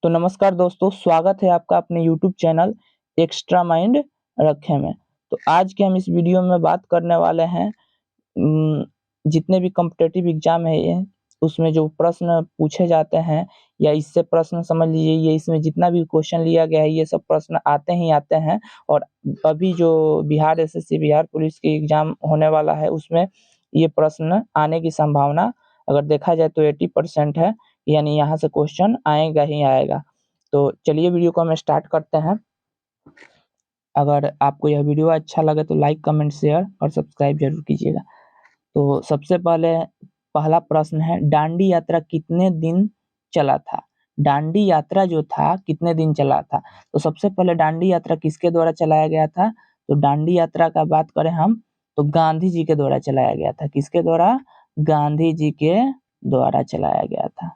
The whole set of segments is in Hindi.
तो नमस्कार दोस्तों, स्वागत है आपका अपने यूट्यूब चैनल एक्स्ट्रा माइंड रखे में। तो आज के हम इस वीडियो में बात करने वाले हैं जितने भी कॉम्पिटिटिव एग्जाम है ये उसमें जो प्रश्न पूछे जाते हैं या इससे प्रश्न समझ लीजिए, ये इसमें जितना भी क्वेश्चन लिया गया है ये सब प्रश्न आते ही आते हैं। और अभी जो बिहार एसएससी बिहार पुलिस की एग्जाम होने वाला है उसमें ये प्रश्न आने की संभावना अगर देखा जाए तो 80% है, यानी यहाँ से क्वेश्चन आएगा ही आएगा। तो चलिए वीडियो को हम स्टार्ट करते हैं। अगर आपको यह वीडियो अच्छा लगे तो लाइक कमेंट शेयर और सब्सक्राइब जरूर कीजिएगा। तो सबसे पहले पहला प्रश्न है, दांडी यात्रा कितने दिन चला था? दांडी यात्रा जो था कितने दिन चला था? तो सबसे पहले दांडी यात्रा किसके द्वारा चलाया गया था? तो दांडी यात्रा का बात करें हम तो गांधी जी के द्वारा चलाया गया था। किसके द्वारा? गांधी जी के द्वारा चलाया गया था।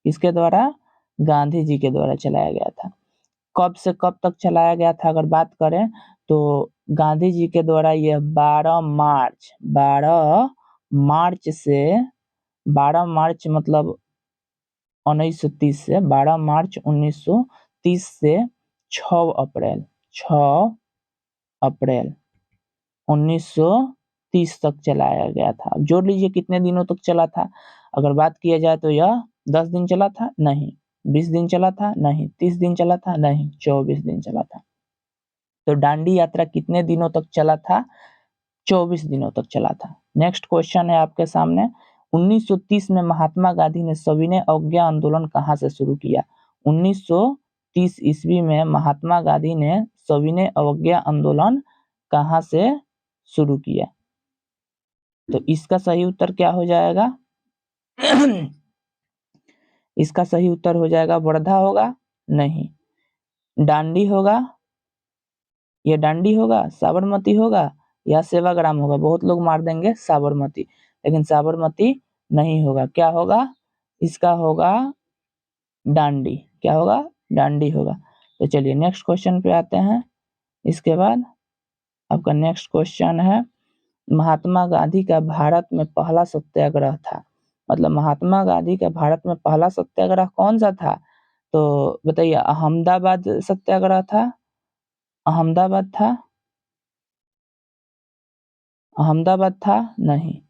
किसके द्वारा? गांधी जी के द्वारा चलाया गया था। कब से कब तक चलाया गया था अगर बात करें तो गांधी जी के द्वारा यह 12 मार्च मतलब 1930 से 12 मार्च 1930 से 6 अप्रैल 1930 तक चलाया गया था। अब जोड़ लीजिए कितने दिनों तक चला था। अगर बात किया जाए तो यह 10 दिन चला था? नहीं। 20 दिन चला था? नहीं। 30 दिन चला था? नहीं। 24 दिन चला था। तो दांडी यात्रा कितने दिनों तक चला था? 24 दिनों तक चला था। नेक्स्ट क्वेश्चन है आपके सामने, 1930 में महात्मा गांधी ने सविनय अवज्ञा आंदोलन कहाँ से शुरू किया? 1930 ईस्वी में महात्मा गांधी ने सविनय अवज्ञा आंदोलन कहाँ से शुरू किया? तो इसका सही उत्तर क्या हो जाएगा? इसका सही उत्तर हो जाएगा वर्धा होगा? नहीं। दांडी होगा? ये दांडी होगा, साबरमती होगा या सेवाग्राम होगा? बहुत लोग मार देंगे साबरमती, लेकिन साबरमती नहीं होगा। क्या होगा? इसका होगा दांडी। क्या होगा? दांडी होगा। तो चलिए नेक्स्ट क्वेश्चन पे आते हैं। इसके बाद आपका नेक्स्ट क्वेश्चन है, महात्मा गांधी का भारत में पहला सत्याग्रह था। मतलब महात्मा गांधी का भारत में पहला सत्याग्रह कौन सा था? तो बताइए, अहमदाबाद सत्याग्रह था? अहमदाबाद था? अहमदाबाद था? नहीं।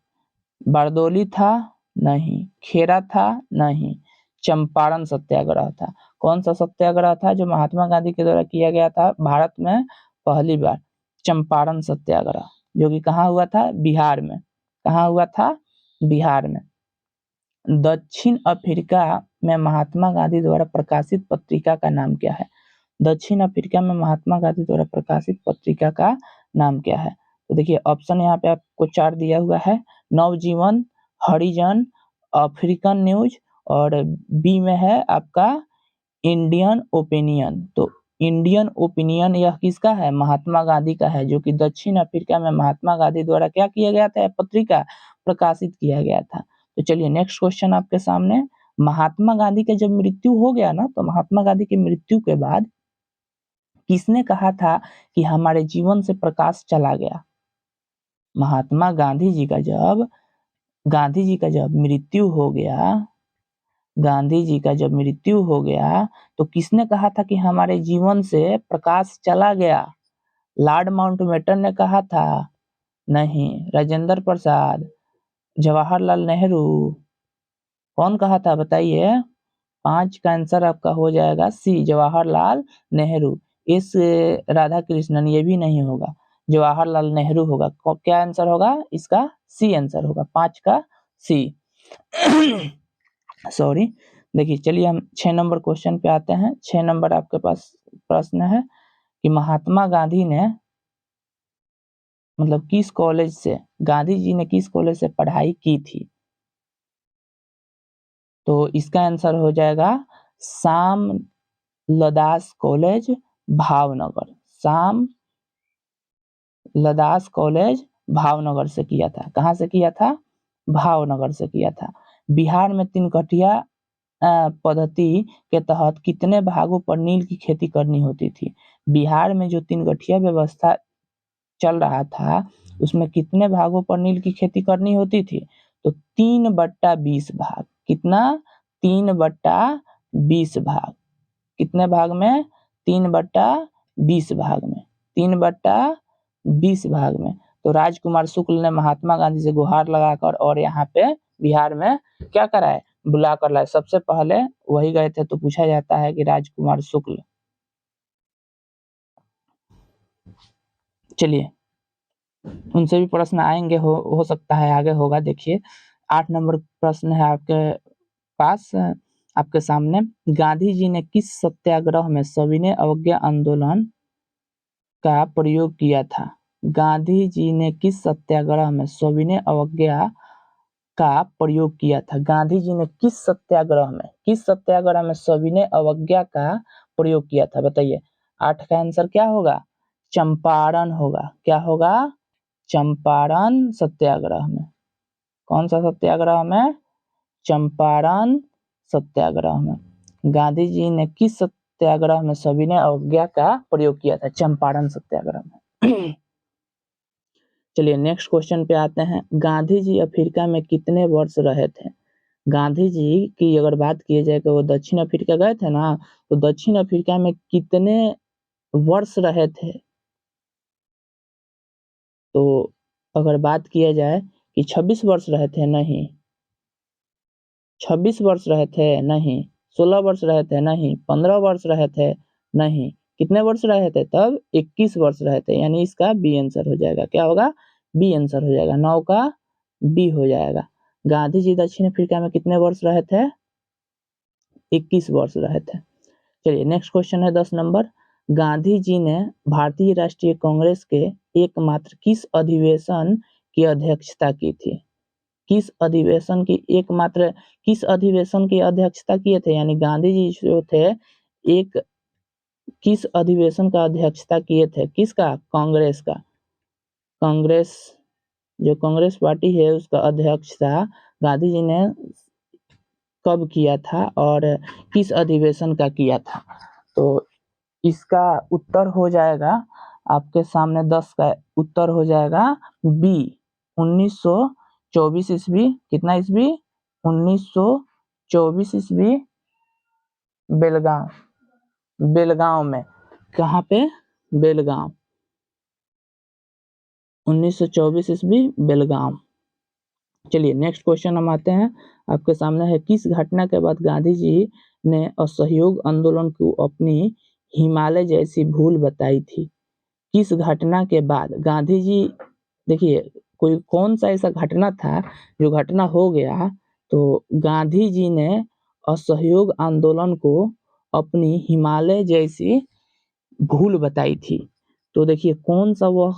बारदोली था? नहीं। खेरा था? नहीं। चंपारण सत्याग्रह था। कौन सा सत्याग्रह था जो महात्मा गांधी के द्वारा किया गया था भारत में पहली बार? चंपारण सत्याग्रह, जो कि कहाँ हुआ था? बिहार में। कहाँ हुआ था? बिहार में। दक्षिण अफ्रीका में महात्मा गांधी द्वारा प्रकाशित पत्रिका का नाम क्या है? दक्षिण अफ्रीका में महात्मा गांधी द्वारा प्रकाशित पत्रिका का नाम क्या है? तो देखिए ऑप्शन यहाँ पे आपको 4 दिया हुआ है, नवजीवन, हरिजन, अफ्रीकन न्यूज और बी में है आपका इंडियन ओपिनियन। तो इंडियन ओपिनियन यह किसका है? महात्मा गांधी का है, जो कि दक्षिण अफ्रीका में महात्मा गांधी द्वारा क्या किया गया था? पत्रिका प्रकाशित किया गया था। तो चलिए नेक्स्ट क्वेश्चन आपके सामने, महात्मा गांधी का जब मृत्यु हो गया ना, तो महात्मा गांधी की मृत्यु के बाद किसने कहा था कि हमारे जीवन से प्रकाश चला गया? महात्मा गांधी जी का जब मृत्यु हो गया, गांधी जी का जब मृत्यु हो गया तो किसने कहा था कि हमारे जीवन से प्रकाश चला गया? लॉर्ड माउंटबेटन ने कहा था? नहीं। राजेंद्र प्रसाद, जवाहरलाल नेहरू, कौन कहा था बताइए? 5 का आंसर आपका हो जाएगा सी, जवाहरलाल नेहरू। इस राधा कृष्णन ये भी नहीं होगा, जवाहरलाल नेहरू होगा। क्या आंसर होगा इसका? सी आंसर होगा, 5 का सी। सॉरी। देखिए चलिए हम 6 नंबर क्वेश्चन पे आते हैं। 6 नंबर आपके पास प्रश्न है कि महात्मा गांधी ने मतलब किस कॉलेज से, गांधी जी ने किस कॉलेज से पढ़ाई की थी? तो इसका आंसर हो जाएगा शाम लदास कॉलेज भावनगर। शाम लदास कॉलेज भावनगर से किया था। कहाँ से किया था? भावनगर से किया था। बिहार में 3 कटिया पद्धति के तहत कितने भागों पर नील की खेती करनी होती थी? बिहार में जो 3 गठिया व्यवस्था चल रहा था उसमें कितने भागों पर नील की खेती करनी होती थी? तो 3/20 भाग। कितना? 3/20 भाग। कितने भाग में? 3/20 भाग में, 3/20 भाग में। तो राजकुमार शुक्ल ने महात्मा गांधी से गुहार लगाकर और यहाँ पे बिहार में क्या कराए? बुला कर लाए। सबसे पहले वही गए थे, तो पूछा जाता है कि राजकुमार शुक्ल। चलिए, उनसे भी प्रश्न आएंगे, हो सकता है आगे होगा। देखिए 8 नंबर प्रश्न है आपके पास, आपके सामने। गांधी जी ने किस सत्याग्रह में सविनय अवज्ञा आंदोलन का प्रयोग किया था? गांधी जी ने किस सत्याग्रह में सविनय अवज्ञा का प्रयोग किया था? गांधी जी ने किस सत्याग्रह में सविनय अवज्ञा का प्रयोग किया था? बताइए। 8 का आंसर क्या होगा? चंपारण होगा। क्या होगा? चंपारण सत्याग्रह में। कौन सा सत्याग्रह में? चंपारण सत्याग्रह में। गांधी जी ने किस सत्याग्रह में सविनय अवज्ञा का प्रयोग किया था? चंपारण सत्याग्रह में। चलिए नेक्स्ट क्वेश्चन पे आते हैं। गांधी जी अफ्रीका में कितने वर्ष रहे थे? गांधी जी की अगर बात की जाए तो वो दक्षिण अफ्रीका गए थे ना, तो दक्षिण अफ्रीका में कितने वर्ष रहे थे? तो अगर बात किया जाए कि 26 वर्ष रहे थे, नहीं। 26 वर्ष रहे थे, नहीं। 16 वर्ष रहे थे, नहीं। 15 वर्ष रहे थे, नहीं। कितने वर्ष रहे थे तब? 21 वर्ष रहे थे, यानी इसका बी आंसर हो जाएगा। क्या होगा? बी आंसर हो जाएगा। 9 का बी हो जाएगा। गांधी जी दक्षिण अफ्रीका में कितने वर्ष रहे थे? 21 वर्ष रहे थे। चलिए नेक्स्ट क्वेश्चन है 10 नंबर। गांधी जी ने भारतीय राष्ट्रीय कांग्रेस के एकमात्र किस अधिवेशन की अध्यक्षता की थी? किस अधिवेशन की अध्यक्षता किए थे? यानी गांधी जी जो थे, एक किस अधिवेशन का अध्यक्षता किए थे? किसका? कांग्रेस का। कांग्रेस, जो कांग्रेस पार्टी है उसका अध्यक्षता गांधी जी ने कब किया था और किस अधिवेशन का किया था? तो इसका उत्तर हो जाएगा आपके सामने, 10 का उत्तर हो जाएगा बी, 1924 ईस्वी। कितना ईस्वी? 1924 ईस्वी, बेलगांव में। कहाँ पे? बेलगांव। 1924 ईस्वी, बेलगांव। चलिए नेक्स्ट क्वेश्चन हम आते हैं, आपके सामने है। किस घटना के बाद गांधी जी ने असहयोग आंदोलन को अपनी हिमालय जैसी भूल बताई थी? किस घटना के बाद गांधी जी, देखिए कोई कौन सा ऐसा घटना था जो घटना हो गया तो गांधी जी ने असहयोग आंदोलन को अपनी हिमालय जैसी भूल बताई थी? तो देखिए कौन सा वह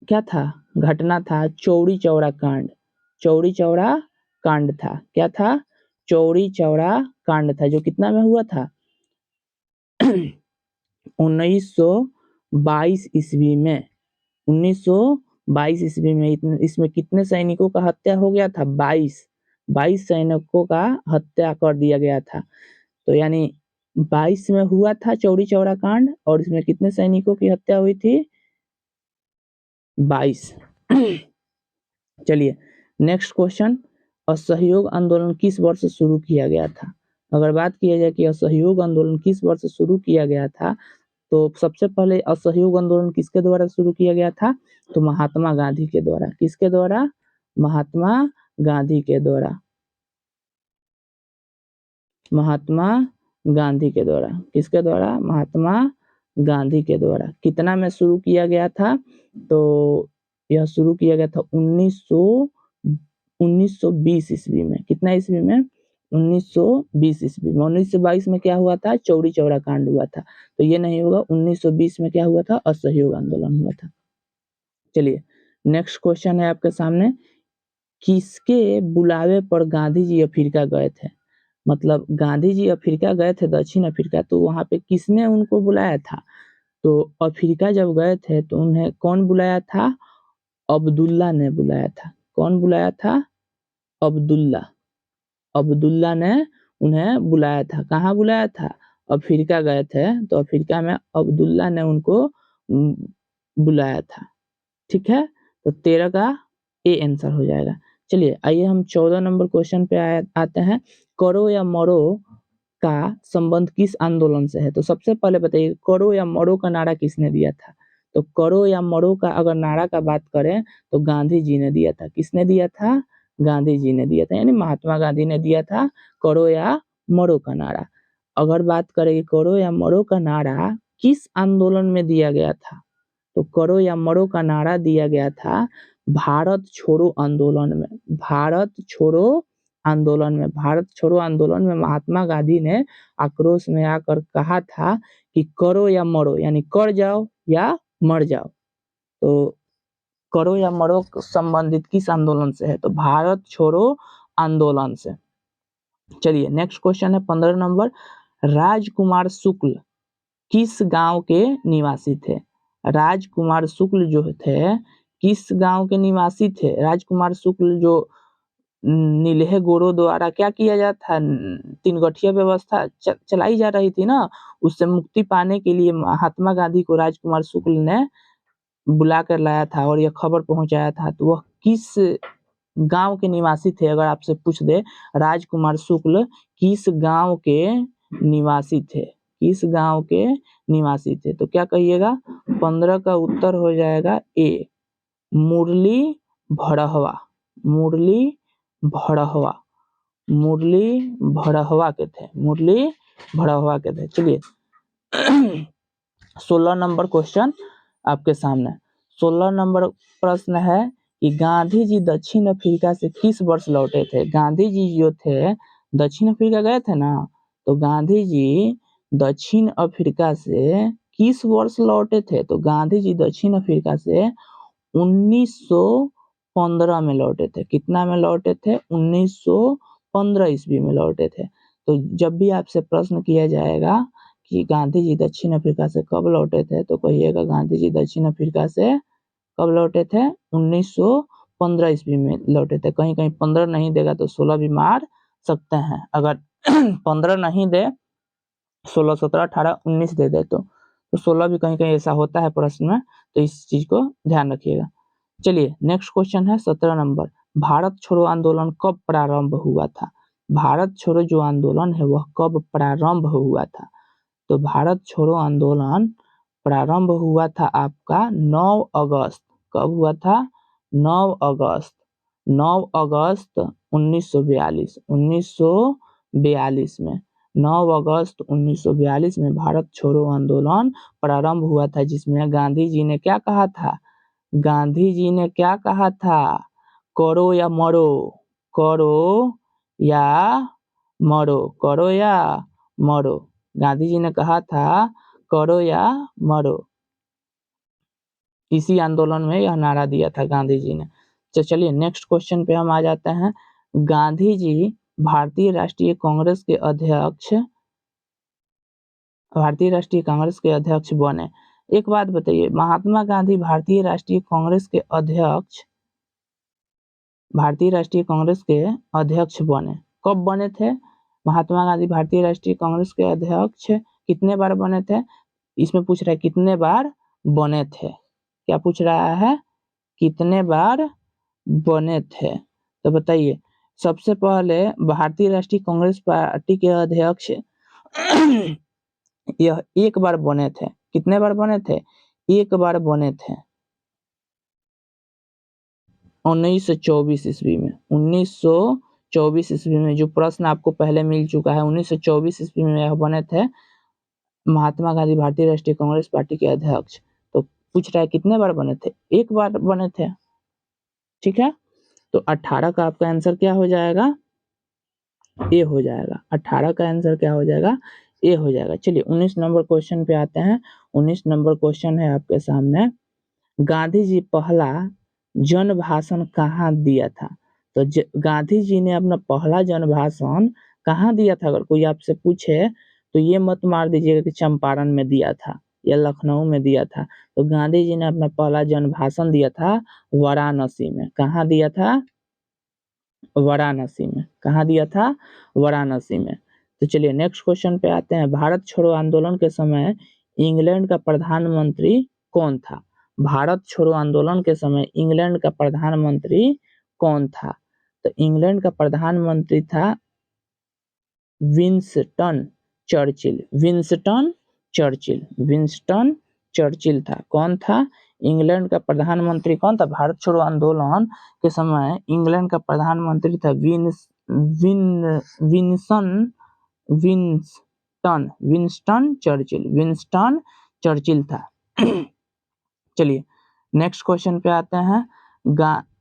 क्या था? घटना था चौरी चौरा कांड। चौरी चौरा कांड था। क्या था? चौरी चौरा कांड था, जो कितना में हुआ था? 1922 ईस्वी में। 1922 ईस्वी में। इसमें कितने सैनिकों का हत्या हो गया था? 22 सैनिकों का हत्या कर दिया गया था। तो यानी 22 में हुआ था चौरी चौरा कांड, और इसमें कितने सैनिकों की हत्या हुई थी? 22। चलिए नेक्स्ट क्वेश्चन। असहयोग आंदोलन किस वर्ष शुरू किया गया था? अगर बात किया जाए कि असहयोग आंदोलन किस वर्ष शुरू किया गया था, तो सबसे पहले असहयोग आंदोलन किसके द्वारा शुरू किया गया था? तो महात्मा गांधी के द्वारा। किसके द्वारा? महात्मा गांधी के द्वारा। महात्मा गांधी के द्वारा। किसके द्वारा? महात्मा गांधी के द्वारा। कितना में शुरू किया गया था? तो यह शुरू किया गया था 1920 ईस्वी में। कितना ईस्वी में? 1920 ईस्वी में। 1922 में क्या हुआ था? चौरी चौरा कांड हुआ था। तो ये नहीं होगा। 1920 में क्या हुआ था? असहयोग आंदोलन हुआ था। चलिए नेक्स्ट क्वेश्चन है आपके सामने। किसके बुलावे पर गांधी जी अफ्रीका गए थे? मतलब गांधी जी अफ्रीका गए थे, दक्षिण अफ्रीका, तो वहां पे किसने उनको बुलाया था? तो अफ्रीका जब गए थे तो उन्हें कौन बुलाया था? अब्दुल्ला ने बुलाया था। कौन बुलाया था? अब्दुल्ला। अब्दुल्ला ने उन्हें बुलाया था। कहाँ बुलाया था? अफ्रीका गए थे तो अफ्रीका में अब्दुल्ला ने उनको बुलाया था। ठीक है, तो 13 का ए आंसर हो जाएगा। चलिए आइए हम 14 नंबर क्वेश्चन पे आते हैं। करो या मरो का संबंध किस आंदोलन से है? तो सबसे पहले बताइए, करो या मरो का नारा किसने दिया था? तो करो या मरो का अगर नारा का बात करें तो गांधी जी ने दिया था। किसने दिया था? गांधी जी ने दिया था, यानी महात्मा गांधी ने दिया था करो या मरो का नारा। अगर बात करें करो या मरो का नारा किस आंदोलन में दिया गया था, तो करो या मरो का नारा दिया गया था भारत छोड़ो आंदोलन में। भारत छोड़ो आंदोलन में, भारत छोड़ो आंदोलन में महात्मा गांधी ने आक्रोश में आकर कहा था कि करो या मरो, यानी कर जाओ या मर जाओ। तो करो या मरो संबंधित किस आंदोलन से है? तो भारत छोड़ो आंदोलन से। चलिए नेक्स्ट क्वेश्चन है 15 नंबर, राजकुमार शुक्ल किस गांव के निवासी थे? राजकुमार शुक्ल जो थे किस गांव के निवासी थे? राजकुमार शुक्ल जो नीलहे गोरों द्वारा क्या किया जाता था, तीन गठिया व्यवस्था चलाई जा रही थी ना, उससे मुक्ति पाने के लिए महात्मा गांधी को राजकुमार शुक्ल ने बुला कर लाया था और यह खबर पहुंचाया था। तो वह किस गांव के निवासी थे? अगर आपसे पूछ दे राजकुमार शुक्ल किस गांव के निवासी थे, किस गांव के निवासी थे, तो क्या कहिएगा? 15 का उत्तर हो जाएगा ए, मुरली भड़हवा। मुरली भड़हवा, मुरली भड़हवा के थे, मुरली भड़हवा के थे। चलिए 16 नंबर क्वेश्चन आपके सामने। 16 नंबर प्रश्न है कि गांधी जी दक्षिण अफ्रीका से किस वर्ष लौटे थे? गांधी जी जो थे दक्षिण अफ्रीका गए थे ना, तो गांधी जी दक्षिण अफ्रीका से किस वर्ष लौटे थे? तो गांधी जी दक्षिण अफ्रीका से 1915 में लौटे थे। कितना में लौटे थे? 1915 ईस्वी में लौटे थे। तो जब भी आपसे प्रश्न किया जाएगा कि गांधी जी दक्षिण अफ्रीका से कब लौटे थे, तो कहिएगा गांधी जी दक्षिण अफ्रीका से कब लौटे थे? 1915 ईस्वी में लौटे थे। कहीं कहीं 15 नहीं देगा तो 16 भी मार सकते हैं। अगर 15 नहीं दे, 16, 17, 18, 19 दे दे तो 16 भी कहीं कहीं ऐसा होता है प्रश्न में, तो इस चीज को ध्यान रखिएगा। चलिए नेक्स्ट क्वेश्चन है 17 नंबर, भारत छोड़ो आंदोलन कब प्रारंभ हुआ था? भारत छोड़ो जो आंदोलन है वह कब प्रारंभ हुआ था? तो भारत छोड़ो आंदोलन प्रारंभ हुआ था आपका 9 अगस्त। कब हुआ था? 9 अगस्त, 9 अगस्त 1942, 1942 में, 9 अगस्त 1942 में भारत छोड़ो आंदोलन प्रारंभ हुआ था, जिसमें गांधी जी ने क्या कहा था? गांधी जी ने क्या कहा था? करो या मरो, करो या मरो, करो या मरो। गांधी जी ने कहा था करो या मरो। इसी आंदोलन में यह नारा दिया था गांधी जी ने। तो चलिए नेक्स्ट क्वेश्चन पे हम आ जाते हैं। गांधी जी भारतीय राष्ट्रीय कांग्रेस के अध्यक्ष, भारतीय राष्ट्रीय कांग्रेस के अध्यक्ष बने। एक बात बताइए, महात्मा गांधी भारतीय राष्ट्रीय कांग्रेस के अध्यक्ष, भारतीय राष्ट्रीय कांग्रेस के अध्यक्ष बने, कब बने थे? महात्मा गांधी भारतीय राष्ट्रीय कांग्रेस के अध्यक्ष कितने बार बने थे? इसमें पूछ रहा है कितने बार बने थे। क्या पूछ रहा है? कितने बार बने थे। तो बताइए, सबसे पहले भारतीय राष्ट्रीय कांग्रेस पार्टी के अध्यक्ष यह एक बार बने थे। कितने बार बने थे? एक बार बने थे 1924 ईस्वी में। 1924 ईस्वी में, जो प्रश्न आपको पहले मिल चुका है, 1924 ईस्वी में यह बने थे महात्मा गांधी भारतीय राष्ट्रीय कांग्रेस पार्टी के अध्यक्ष। तो पूछ रहा है कितने बार बने थे? एक बार बने थे। ठीक है, तो 18 का आपका आंसर क्या हो जाएगा? ए हो जाएगा। 18 का आंसर क्या हो जाएगा? ए हो जाएगा। चलिए 19 नंबर क्वेश्चन पे आते हैं। 19 नंबर क्वेश्चन है आपके सामने, गांधी जी पहला जन भाषण कहाँ दिया था? तो गांधी जी ने अपना पहला जन भाषण कहाँ दिया था? अगर कोई आपसे पूछे तो ये मत मार दीजिएगा कि चंपारण में दिया था या लखनऊ में दिया था। तो गांधी जी ने अपना पहला जन भाषण दिया था वाराणसी में। कहाँ दिया था? वाराणसी में। कहाँ दिया था? वाराणसी में। तो चलिए नेक्स्ट क्वेश्चन पे आते हैं। भारत छोड़ो आंदोलन के समय इंग्लैंड का प्रधानमंत्री कौन था? भारत छोड़ो आंदोलन के समय इंग्लैंड का प्रधानमंत्री कौन था? तो इंग्लैंड का प्रधानमंत्री था Winston Churchill. Winston Churchill, Winston Churchill था। कौन था? इंग्लैंड का प्रधानमंत्री कौन था? भारत छोड़ो आंदोलन के समय इंग्लैंड का प्रधानमंत्री था विंस्टन चर्चिल। विंस्टन चर्चिल था। चलिए नेक्स्ट क्वेश्चन पे आते हैं।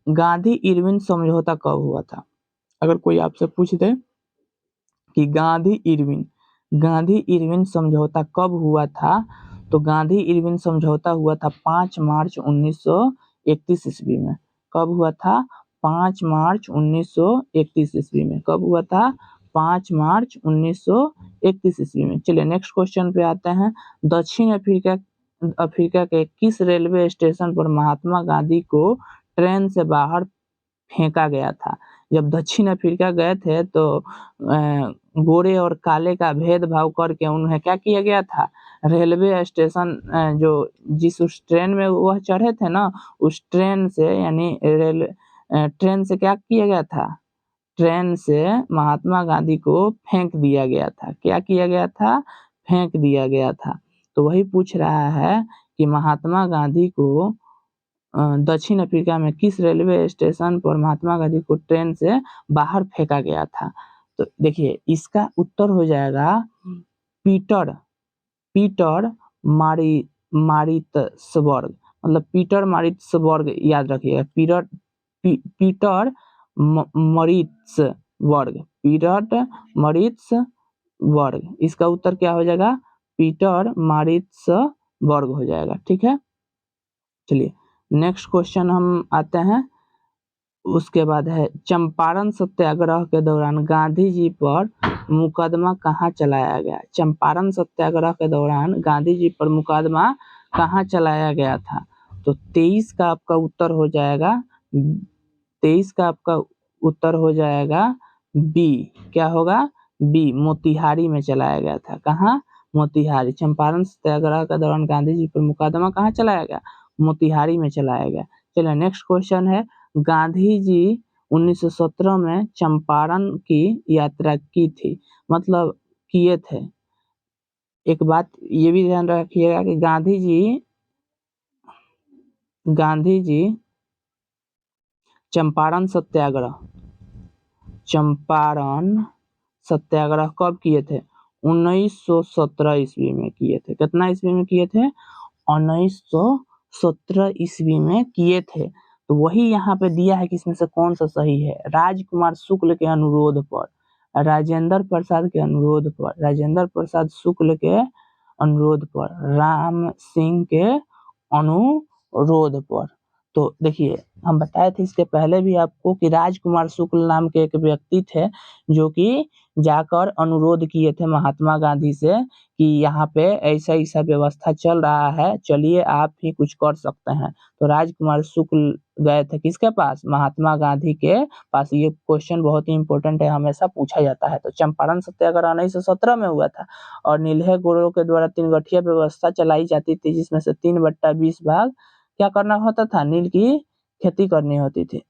गांधी इरविन समझौता कब हुआ था? अगर कोई आपसे पूछ दे कि गांधी इरविन समझौता कब हुआ था, तो गांधी इरविन समझौता हुआ था 5 मार्च 1931 ईस्वी में। कब हुआ था? 5 मार्च 1931 ईस्वी में। कब हुआ था? 5 मार्च 1931 ईस्वी में। चलिए नेक्स्ट क्वेश्चन पे आते हैं। दक्षिण अफ्रीका के किस रेलवे स्टेशन पर महात्मा गांधी को ट्रेन से बाहर फेंका गया था? जब दक्षिण अफ्रीका गए थे तो गोरे और काले का भेदभाव करके उन्हें क्या किया गया था? रेलवे स्टेशन जो जिस उस ट्रेन में वह चढ़े थे ना, उस ट्रेन से यानी ट्रेन से क्या किया गया था? ट्रेन से महात्मा गांधी को फेंक दिया गया था। क्या किया गया था? फेंक दिया गया था। तो वही पूछ रहा है कि महात्मा गांधी को दक्षिण अफ्रीका में किस रेलवे स्टेशन पर महात्मा गांधी को ट्रेन से बाहर फेंका गया था? तो देखिए इसका उत्तर हो जाएगा पीटर मारित्सबर्ग। मतलब पीटर मारित्सबर्ग याद रखिएगा। पीटर मरित्सबर्ग। इसका उत्तर क्या हो जाएगा? पीटर मारित्सबर्ग हो जाएगा। ठीक है। चलिए नेक्स्ट क्वेश्चन हम आते हैं। उसके बाद है चंपारण सत्याग्रह के दौरान गांधी जी पर मुकदमा कहाँ चलाया गया? चंपारण सत्याग्रह के दौरान गांधी जी पर मुकदमा कहाँ चलाया गया था? तो 23 का आपका उत्तर हो जाएगा 23 का आपका उत्तर हो जाएगा बी। क्या होगा? बी, मोतिहारी में चलाया गया था। कहाँ? मोतिहारी। चंपारण सत्याग्रह के दौरान गांधी जी पर मुकदमा कहाँ चलाया गया? मोतिहारी में चलाया गया। चलिए नेक्स्ट क्वेश्चन है। गांधी जी 1917 में चंपारण की यात्रा की थी, मतलब किए थे। एक बात ये भी ध्यान रखिएगा कि गांधी जी चंपारण सत्याग्रह कब किए थे? 1917 ईस्वी में किए थे। कितना ईस्वी में किए थे? 1917 ईस्वी में किए थे। तो वही यहाँ पे दिया है कि इसमें से कौन सा सही है। राजकुमार शुक्ल के अनुरोध पर, राजेंद्र प्रसाद शुक्ल के अनुरोध पर, राम सिंह के अनुरोध पर। तो देखिए हम बताए थे इसके पहले भी आपको कि राजकुमार शुक्ल नाम के एक व्यक्ति थे जो कि जाकर अनुरोध किए थे महात्मा गांधी से कि यहाँ पे ऐसा ऐसा व्यवस्था चल रहा है, चलिए आप ही कुछ कर सकते हैं। तो राजकुमार शुक्ल गए थे किसके पास? महात्मा गांधी के पास। ये क्वेश्चन बहुत ही इंपॉर्टेंट है, हमेशा पूछा जाता है। तो चंपारण सत्याग्रह 1917 में हुआ था और नीलहे गोरों के द्वारा 3 गठिया व्यवस्था चलाई जाती थी, जिसमें से 3/20 भाग क्या करना होता था? नील की खेती करनी होती थी।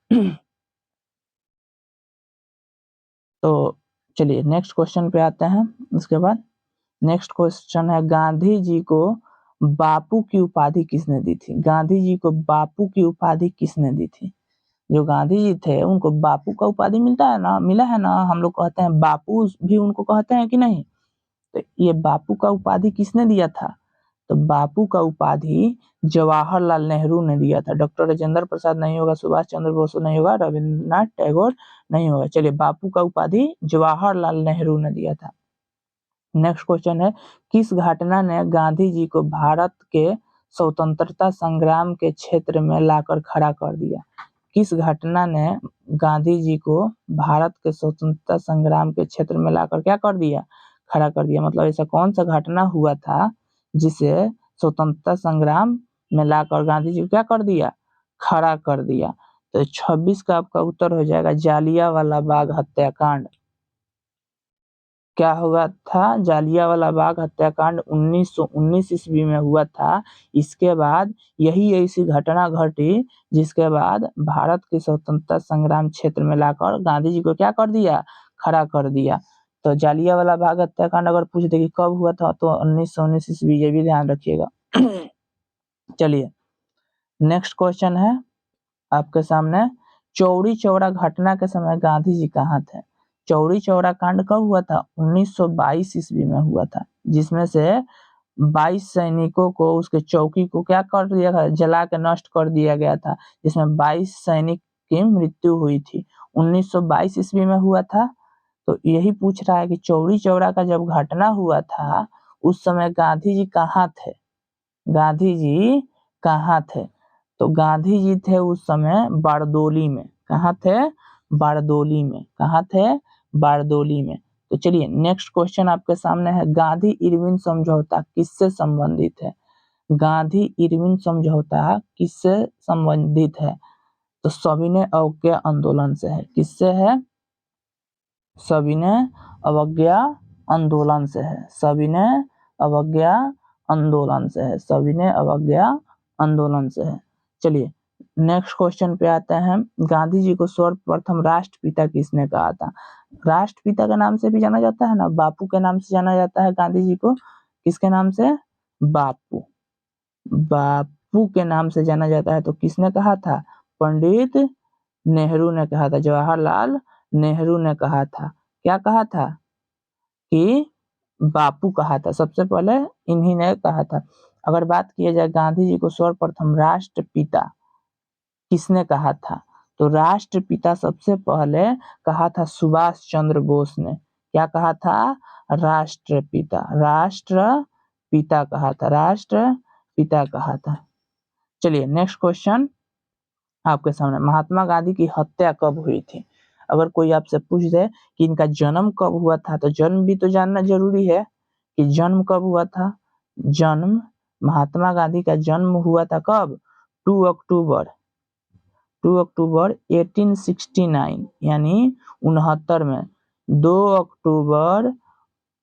तो चलिए नेक्स्ट क्वेश्चन पे आते हैं। उसके बाद नेक्स्ट क्वेश्चन है गांधी जी को बापू की उपाधि किसने दी थी? गांधी जी को बापू की उपाधि किसने दी थी? जो गांधी जी थे उनको बापू का उपाधि मिला है ना। हम लोग कहते हैं बापू भी उनको कहते हैं कि नहीं। तो ये बापू का उपाधि किसने दिया था? तो बापू का उपाधि जवाहरलाल नेहरू ने दिया था। डॉक्टर राजेंद्र प्रसाद नहीं होगा, सुभाष चंद्र बोस नहीं होगा, रविन्द्रनाथ टैगोर नहीं होगा। चलिए बापू का उपाधि जवाहरलाल नेहरू ने दिया था। नेक्स्ट क्वेश्चन है किस घटना ने गांधी जी को भारत के स्वतंत्रता संग्राम के क्षेत्र में लाकर खड़ा कर दिया? किस घटना ने गांधी जी को भारत के स्वतंत्रता संग्राम के क्षेत्र में लाकर क्या कर दिया? खड़ा कर दिया। मतलब ऐसा कौन सा घटना हुआ था जिसे स्वतंत्रता संग्राम में लाकर गांधी जी को क्या कर दिया? खड़ा कर दिया। तो 26 का आपका उत्तर हो जाएगा जालियांवाला बाग हत्याकांड। क्या हुआ था? जालियांवाला बाग हत्याकांड 1919 ईस्वी में हुआ था। इसके बाद यही ऐसी घटना घटी जिसके बाद भारत के स्वतंत्रता संग्राम क्षेत्र में लाकर गांधी जी को क्या कर दिया? खड़ा कर दिया। तो जालियांवाला बाग हत्याकांड अगर पूछ दे कि कब हुआ था तो 1919 ईस्वी, ये भी ध्यान रखिएगा। चलिए नेक्स्ट क्वेश्चन है आपके सामने, चौरी चौरा घटना के समय गांधी जी कहाँ थे? चौरी चौरा कांड कब हुआ था? 1922 ईस्वी में हुआ था, जिसमें से 22 सैनिकों को उसके चौकी को क्या कर दिया था, जला के नष्ट कर दिया गया था, जिसमें 22 सैनिक की मृत्यु हुई थी। 1922 ईस्वी में हुआ था। तो यही पूछ रहा है कि चौरी चौरा का जब घटना हुआ था उस समय गांधी जी कहाँ थे? गांधी जी कहाँ थे? तो गांधी जी थे उस समय बारदोली में। कहाँ थे? बारदोली में। कहाँ थे? बारदोली में। तो चलिए नेक्स्ट क्वेश्चन आपके सामने है, गांधी इरविन समझौता किससे संबंधित है? गांधी इरविन समझौता किससे संबंधित है? तो सविनय अवज्ञा आंदोलन से है। किससे है? सविनय अवज्ञा आंदोलन से है। सविनय अवज्ञा आंदोलन से है। सविनय अवज्ञा आंदोलन से है। चलिए नेक्स्ट क्वेश्चन पे आते हैं, गांधी जी को सर्वप्रथम राष्ट्रपिता किसने कहा था? राष्ट्रपिता के नाम से भी जाना जाता है ना, बापू के नाम से जाना जाता है गांधी जी को। किसके नाम से? बापू। बापू के नाम से जाना जाता है। तो किसने कहा था? पंडित नेहरू ने कहा था, जवाहरलाल नेहरू ने कहा था। क्या कहा था? कि बापू कहा था, सबसे पहले इन्हीं ने कहा था। अगर बात किया जाए गांधी जी को सर्वप्रथम राष्ट्रपिता किसने कहा था, तो राष्ट्रपिता सबसे पहले कहा था सुभाष चंद्र बोस ने। क्या कहा था? राष्ट्रपिता। राष्ट्रपिता कहा था। राष्ट्रपिता कहा था। चलिए नेक्स्ट क्वेश्चन आपके सामने, महात्मा गांधी की हत्या कब हुई थी? अगर कोई आपसे पूछ दे कि इनका जन्म कब हुआ था, तो जन्म भी तो जानना जरूरी है कि जन्म कब हुआ था। जन्म महात्मा गांधी का जन्म हुआ था कब? 2 अक्टूबर 1869 यानी 69 में। 2 अक्टूबर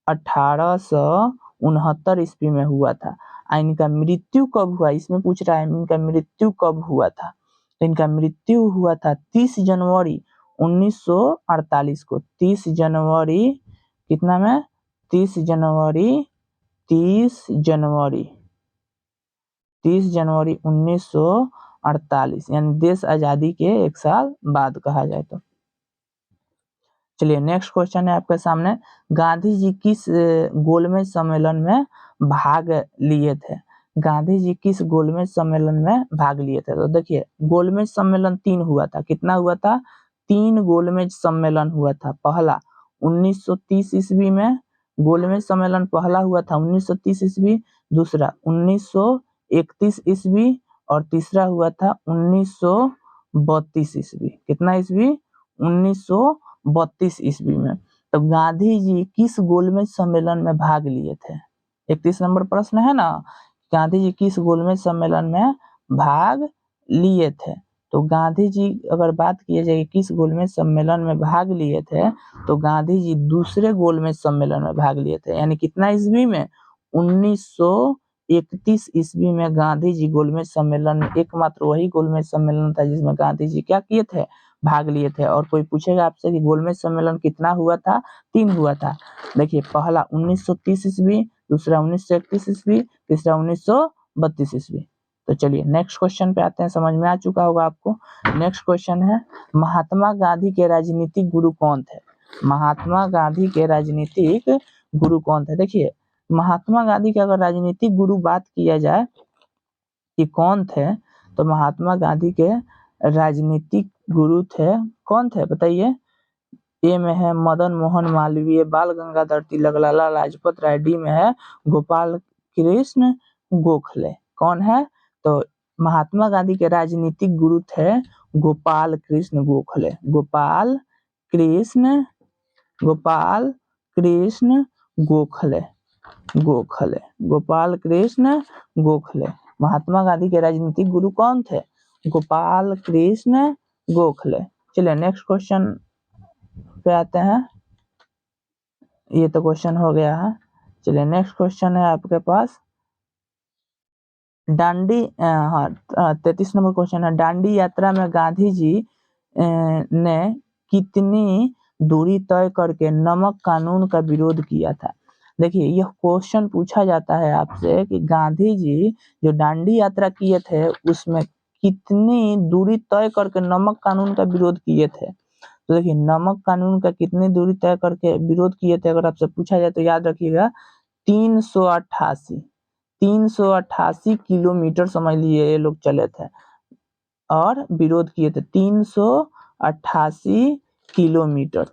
1869 ईस्वी में हुआ था। इनका मृत्यु कब हुआ, इसमें पूछ रहा है इनका मृत्यु कब हुआ था। तो इनका मृत्यु हुआ था 30 जनवरी 1948 को। 30 जनवरी कितना में? 30 जनवरी 30 जनवरी 30 जनवरी 1948 यानी देश आजादी के 1 साल बाद कहा जाए तो। चलिए नेक्स्ट क्वेश्चन है आपके सामने, गांधी जी किस गोलमेज सम्मेलन में भाग लिए थे? गांधी जी किस गोलमेज सम्मेलन में भाग लिए थे? तो देखिए गोलमेज सम्मेलन 3 हुआ था। कितना हुआ था? 3 गोलमेज सम्मेलन हुआ था। पहला 1930 ईस्वी में गोलमेज सम्मेलन पहला हुआ था 1930 ईस्वी, दूसरा 1931 ईस्वी और तीसरा हुआ था 1932 ईस्वी। कितना ईस्वी? 1932 ईस्वी में। तो गांधी जी किस गोलमेज सम्मेलन में भाग लिए थे? 31 नंबर प्रश्न है ना, गांधी जी किस गोलमेज सम्मेलन में भाग लिए थे? तो गांधी जी अगर बात की जाए किस गोलमेज सम्मेलन में भाग लिए थे, तो गांधी जी दूसरे गोलमेज सम्मेलन में भाग लिए थे। यानी कितना ईस्वी में? 1931 ईस्वी में गांधी जी गोलमेज सम्मेलन में, एकमात्र वही गोलमेज सम्मेलन था जिसमें गांधी जी क्या किए थे? भाग लिए थे। और कोई पूछेगा आपसे कि गोलमेज सम्मेलन कितना हुआ था? 3 हुआ था। देखिए पहला 1930 ईस्वी, दूसरा 1931 ईस्वी, तीसरा 1932 ईस्वी। तो चलिए नेक्स्ट क्वेश्चन पे आते हैं, समझ में आ चुका होगा आपको। नेक्स्ट क्वेश्चन है, महात्मा गांधी के राजनीतिक गुरु कौन थे? महात्मा गांधी के राजनीतिक गुरु कौन थे? देखिए महात्मा गांधी के अगर राजनीतिक गुरु बात किया जाए कि कौन थे, तो महात्मा गांधी के राजनीतिक गुरु थे, कौन थे बताइए? ए में है मदन मोहन मालवीय, बाल गंगाधर तिलक, लाला लाजपत राय। डी में है गोपाल कृष्ण गोखले। कौन है? तो महात्मा गांधी के राजनीतिक गुरु थे गोपाल कृष्ण गोखले। गोपाल कृष्ण गोखले। गोपाल कृष्ण गोखले। महात्मा गांधी के राजनीतिक गुरु कौन थे? गोपाल कृष्ण गोखले। चलिए नेक्स्ट क्वेश्चन पे आते हैं। ये तो क्वेश्चन हो गया है। चलिए नेक्स्ट क्वेश्चन है आपके पास, दांडी 33 नंबर क्वेश्चन है, दांडी यात्रा में गांधी जी ने कितनी दूरी तय करके नमक कानून का विरोध किया था। देखिए यह क्वेश्चन पूछा जाता है आपसे कि गांधी जी जो दांडी यात्रा किए थे उसमें कितनी दूरी तय करके नमक कानून का विरोध किए थे। तो देखिए नमक कानून का कितनी दूरी तय करके विरोध किए थे अगर आपसे पूछा जाए तो याद रखिएगा 388 किलोमीटर समझ लीजिए ये लोग चले थे और विरोध किए थे 388 किलोमीटर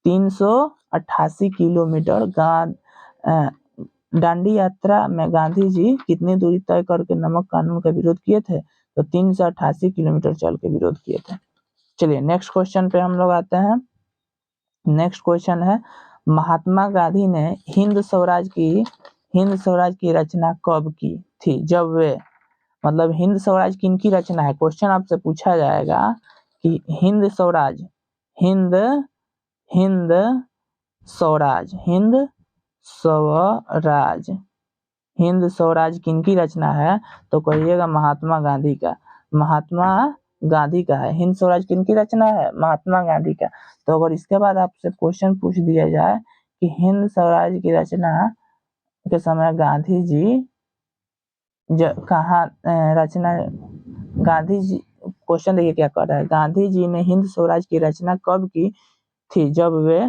388 किलोमीटर दांडी यात्रा में गांधी जी कितनी दूरी तय करके नमक कानून का विरोध किए थे तो 388 किलोमीटर चल के विरोध किए थे। चलिए नेक्स्ट क्वेश्चन पे हम लोग आते हैं। नेक्स्ट क्वेश्चन है महात्मा गांधी ने हिंद स्वराज की रचना कब की थी। जब वे मतलब हिंद स्वराज किनकी रचना है। क्वेश्चन आपसे पूछा जाएगा कि हिंद स्वराज किनकी रचना है तो कहिएगा महात्मा गांधी का है। हिंद स्वराज किनकी रचना है महात्मा गांधी का। तो अगर इसके बाद आपसे क्वेश्चन पूछ दिया जाए कि हिंद स्वराज की रचना के समय गांधी जी क्वेश्चन देखिए क्या कर रहा है। गांधी जी ने हिंद स्वराज की रचना कब की थी। जब वे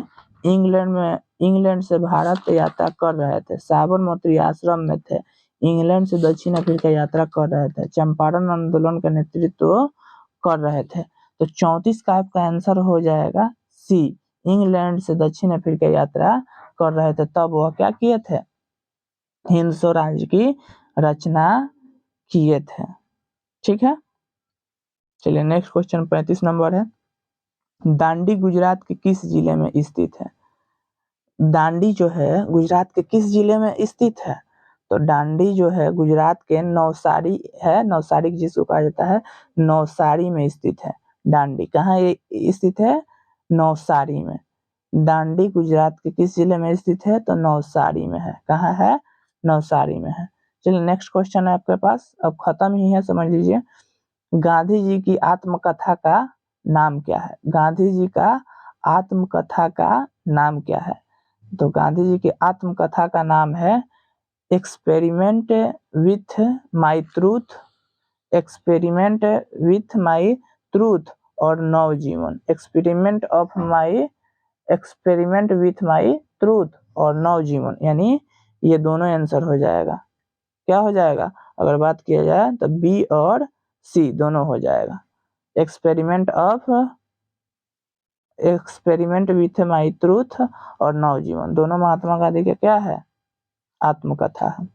इंग्लैंड से भारत यात्रा कर रहे थे, साबरमती आश्रम में थे, इंग्लैंड से दक्षिण अफ्रीका यात्रा कर रहे थे, चंपारण आंदोलन का नेतृत्व कर रहे थे। तो 34 का आपका आंसर हो जाएगा सी। इंग्लैंड से दक्षिण अफ्रीका यात्रा कर रहे थे तब वह क्या किए थे हिंद स्वराज की रचना किए थे। ठीक है चलिए नेक्स्ट क्वेश्चन 35 नंबर है। दांडी गुजरात के किस जिले में स्थित है। दांडी जो है गुजरात के किस जिले में स्थित है तो दांडी जो है गुजरात के नवसारी है। नवसारी जिसको कहा जाता है नवसारी में स्थित है। दांडी कहाँ स्थित है नवसारी में। दांडी गुजरात के किस जिले में स्थित है तो नवसारी में है। कहाँ है नवसारी में है। चलिए नेक्स्ट क्वेश्चन है आपके पास अब खत्म ही है समझ लीजिए। गांधी जी की आत्मकथा का नाम क्या है। गांधी जी का आत्मकथा का नाम क्या है तो गांधी जी की आत्मकथा का नाम है एक्सपेरिमेंट विथ माई ट्रूथ और नवजीवन। एक्सपेरिमेंट विथ माई ट्रूथ और नवजीवन यानी ये दोनों आंसर हो जाएगा। क्या हो जाएगा अगर बात किया जाए तो बी और सी दोनों हो जाएगा। एक्सपेरिमेंट विथ माई ट्रूथ और नवजीवन दोनों महात्मा गांधी के क्या है आत्मकथा है।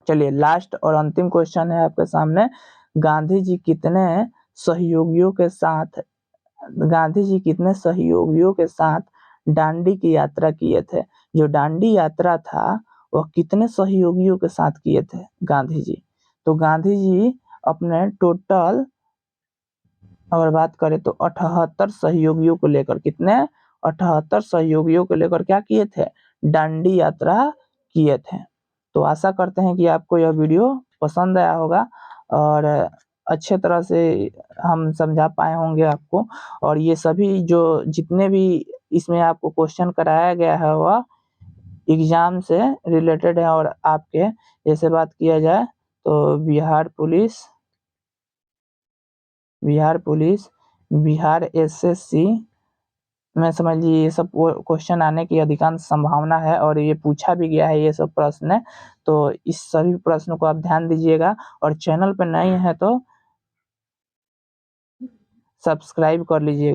चलिए लास्ट और अंतिम क्वेश्चन है आपके सामने। गांधी जी कितने सहयोगियों के साथ दांडी की यात्रा किए थे। जो दांडी यात्रा था वह कितने सहयोगियों के साथ किए थे गांधी जी। तो गांधी जी अपने टोटल अगर बात करें तो 78 सहयोगियों को लेकर कितने 78 सहयोगियों को लेकर क्या किए थे दांडी यात्रा किए थे। तो आशा करते हैं कि आपको यह वीडियो पसंद आया होगा और अच्छे तरह से हम समझा पाए होंगे आपको। और ये सभी जो जितने भी इसमें आपको क्वेश्चन कराया गया है वह एग्जाम से रिलेटेड है। और आपके जैसे बात किया जाए तो बिहार पुलिस बिहार एसएससी में समझ लीजिए ये सब क्वेश्चन आने की अधिकांश संभावना है और ये पूछा भी गया है ये सब प्रश्न। तो इस सभी प्रश्नों को आप ध्यान दीजिएगा और चैनल पर नए हैं तो सब्सक्राइब कर लीजिएगा।